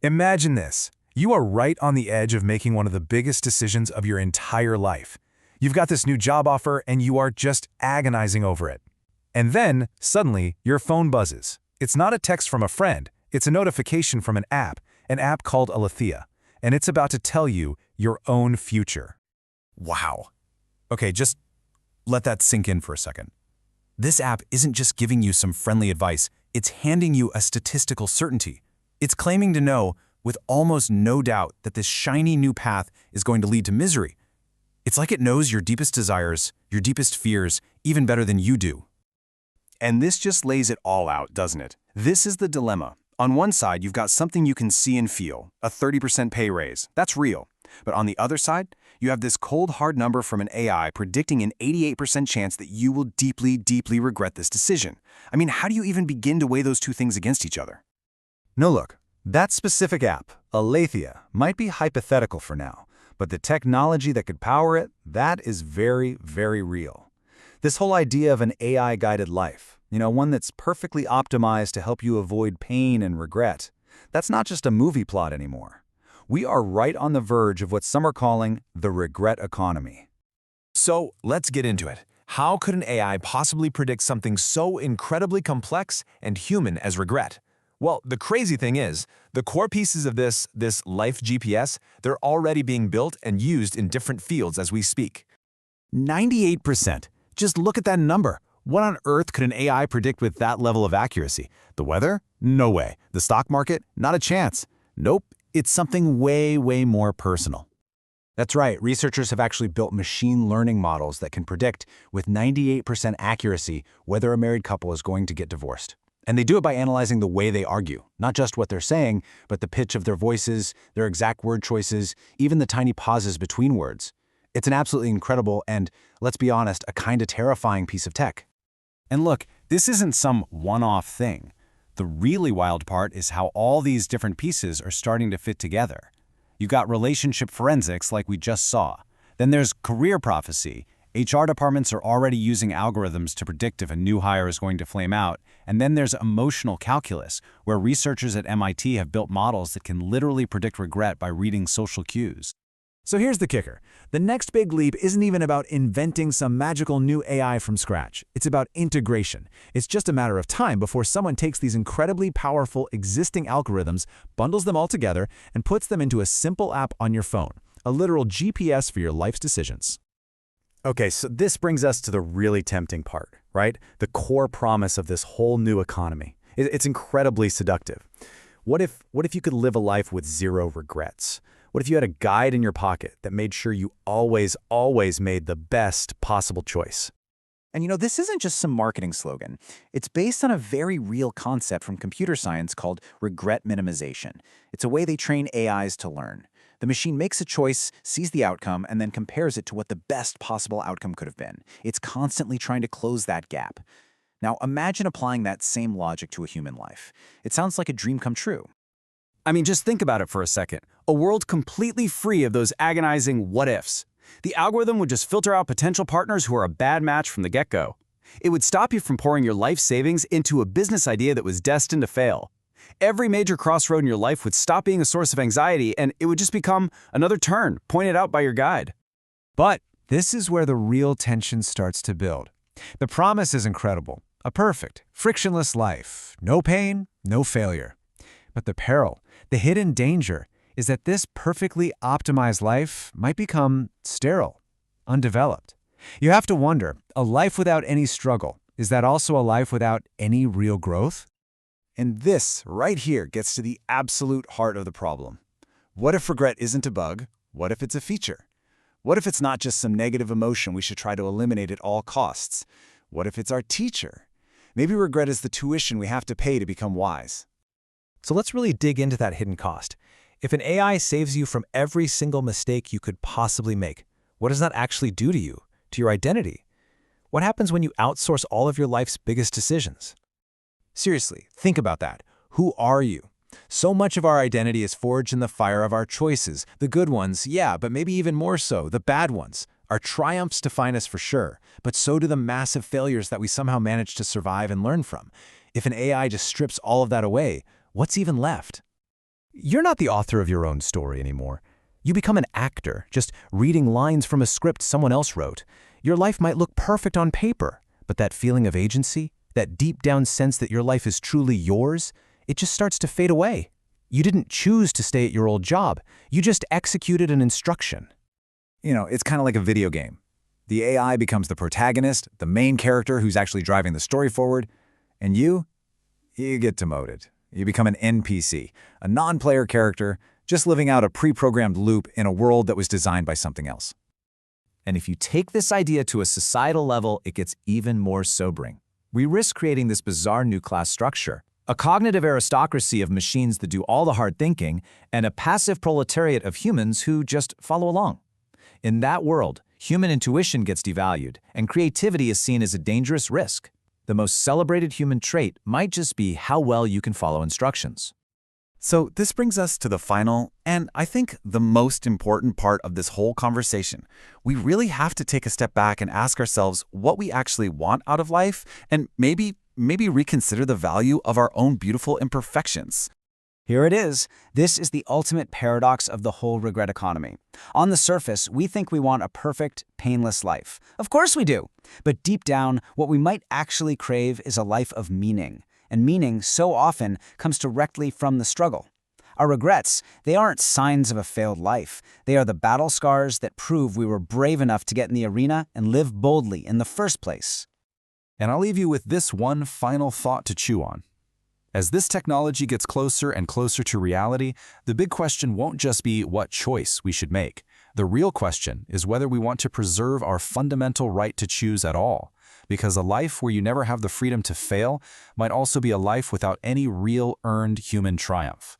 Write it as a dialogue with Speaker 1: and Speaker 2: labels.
Speaker 1: Imagine this. You are right on the edge of making one of the biggest decisions of your entire life. You've got this new job offer and you are just agonizing over it. And then, suddenly, your phone buzzes. It's not a text from a friend, it's a notification from an app called Alethea, and it's about to tell you your own future.
Speaker 2: Wow. Okay, just let that sink in for a second. This app isn't just giving you some friendly advice, it's handing you a statistical certainty. It's claiming to know, with almost no doubt, that this shiny new path is going to lead to misery. It's like it knows your deepest desires, your deepest fears, even better than you do. And this just lays it all out, doesn't it? This is the dilemma. On one side, you've got something you can see and feel, a 30% pay raise. That's real. But on the other side, you have this cold, hard number from an AI predicting an 88% chance that you will deeply, deeply regret this decision. I mean, how do you even begin to weigh those two things against each other?
Speaker 3: No, look, that specific app, Alethea, might be hypothetical for now, but the technology that could power it, that is very, very real. This whole idea of an AI-guided life, one that's perfectly optimized to help you avoid pain and regret, that's not just a movie plot anymore. We are right on the verge of what some are calling the regret economy.
Speaker 1: So, let's get into it. How could an AI possibly predict something so incredibly complex and human as regret? Well, the crazy thing is, the core pieces of this life GPS, they're already being built and used in different fields as we speak.
Speaker 2: 98%. Just look at that number. What on earth could an AI predict with that level of accuracy? The weather? No way. The stock market? Not a chance. Nope. It's something way, way more personal.
Speaker 3: That's right. Researchers have actually built machine learning models that can predict with 98% accuracy whether a married couple is going to get divorced. And they do it by analyzing the way they argue, not just what they're saying, but the pitch of their voices, their exact word choices, even the tiny pauses between words. It's an absolutely incredible and, let's be honest, a kind of terrifying piece of tech.
Speaker 2: And look, this isn't some one-off thing. The really wild part is how all these different pieces are starting to fit together. You've got relationship forensics like we just saw. Then there's career prophecy. HR departments are already using algorithms to predict if a new hire is going to flame out. And then there's emotional calculus, where researchers at MIT have built models that can literally predict regret by reading social cues.
Speaker 4: So here's the kicker. The next big leap isn't even about inventing some magical new AI from scratch. It's about integration. It's just a matter of time before someone takes these incredibly powerful existing algorithms, bundles them all together, and puts them into a simple app on your phone, a literal GPS for your life's decisions.
Speaker 3: Okay, so this brings us to the really tempting part, right? The core promise of this whole new economy. It's incredibly seductive. What if you could live a life with zero regrets? What if you had a guide in your pocket that made sure you always made the best possible choice?
Speaker 5: And this isn't just some marketing slogan. It's based on a very real concept from computer science called regret minimization. It's a way they train AIs to learn. The machine makes a choice, sees the outcome, and then compares it to what the best possible outcome could have been. It's constantly trying to close that gap. Now, imagine applying that same logic to a human life. It sounds like a dream come true.
Speaker 2: I mean, just think about it for a second. A world completely free of those agonizing what-ifs. The algorithm would just filter out potential partners who are a bad match from the get-go. It would stop you from pouring your life savings into a business idea that was destined to fail. Every major crossroad in your life would stop being a source of anxiety, and it would just become another turn pointed out by your guide.
Speaker 4: But this is where the real tension starts to build. The promise is incredible. A perfect, frictionless life. No pain, no failure. But the peril, the hidden danger, is that this perfectly optimized life might become sterile, undeveloped. You have to wonder, a life without any struggle, is that also a life without any real growth?
Speaker 3: And this, right here, gets to the absolute heart of the problem. What if regret isn't a bug? What if it's a feature? What if it's not just some negative emotion we should try to eliminate at all costs? What if it's our teacher? Maybe regret is the tuition we have to pay to become wise.
Speaker 4: So let's really dig into that hidden cost. If an AI saves you from every single mistake you could possibly make, what does that actually do to you, to your identity? What happens when you outsource all of your life's biggest decisions? Seriously, think about that. Who are you? So much of our identity is forged in the fire of our choices. The good ones, yeah, but maybe even more so, the bad ones. Our triumphs define us for sure, but so do the massive failures that we somehow manage to survive and learn from. If an AI just strips all of that away, what's even left? You're not the author of your own story anymore. You become an actor, just reading lines from a script someone else wrote. Your life might look perfect on paper, but that feeling of agency, that deep down sense that your life is truly yours, it just starts to fade away. You didn't choose to stay at your old job. You just executed an instruction.
Speaker 3: It's kind of like a video game. The AI becomes the protagonist, the main character who's actually driving the story forward, and you get demoted. You become an NPC, a non-player character, just living out a pre-programmed loop in a world that was designed by something else.
Speaker 5: And if you take this idea to a societal level, it gets even more sobering. We risk creating this bizarre new class structure, a cognitive aristocracy of machines that do all the hard thinking, and a passive proletariat of humans who just follow along. In that world, human intuition gets devalued, and creativity is seen as a dangerous risk. The most celebrated human trait might just be how well you can follow instructions.
Speaker 2: So this brings us to the final, and I think the most important part of this whole conversation. We really have to take a step back and ask ourselves what we actually want out of life, and maybe reconsider the value of our own beautiful imperfections.
Speaker 6: Here it is. This is the ultimate paradox of the whole regret economy. On the surface, we think we want a perfect, painless life. Of course we do. But deep down, what we might actually crave is a life of meaning. And meaning so often comes directly from the struggle. Our regrets, they aren't signs of a failed life. They are the battle scars that prove we were brave enough to get in the arena and live boldly in the first place.
Speaker 1: And I'll leave you with this one final thought to chew on. As this technology gets closer and closer to reality, the big question won't just be what choice we should make. The real question is whether we want to preserve our fundamental right to choose at all. Because a life where you never have the freedom to fail might also be a life without any real earned human triumph.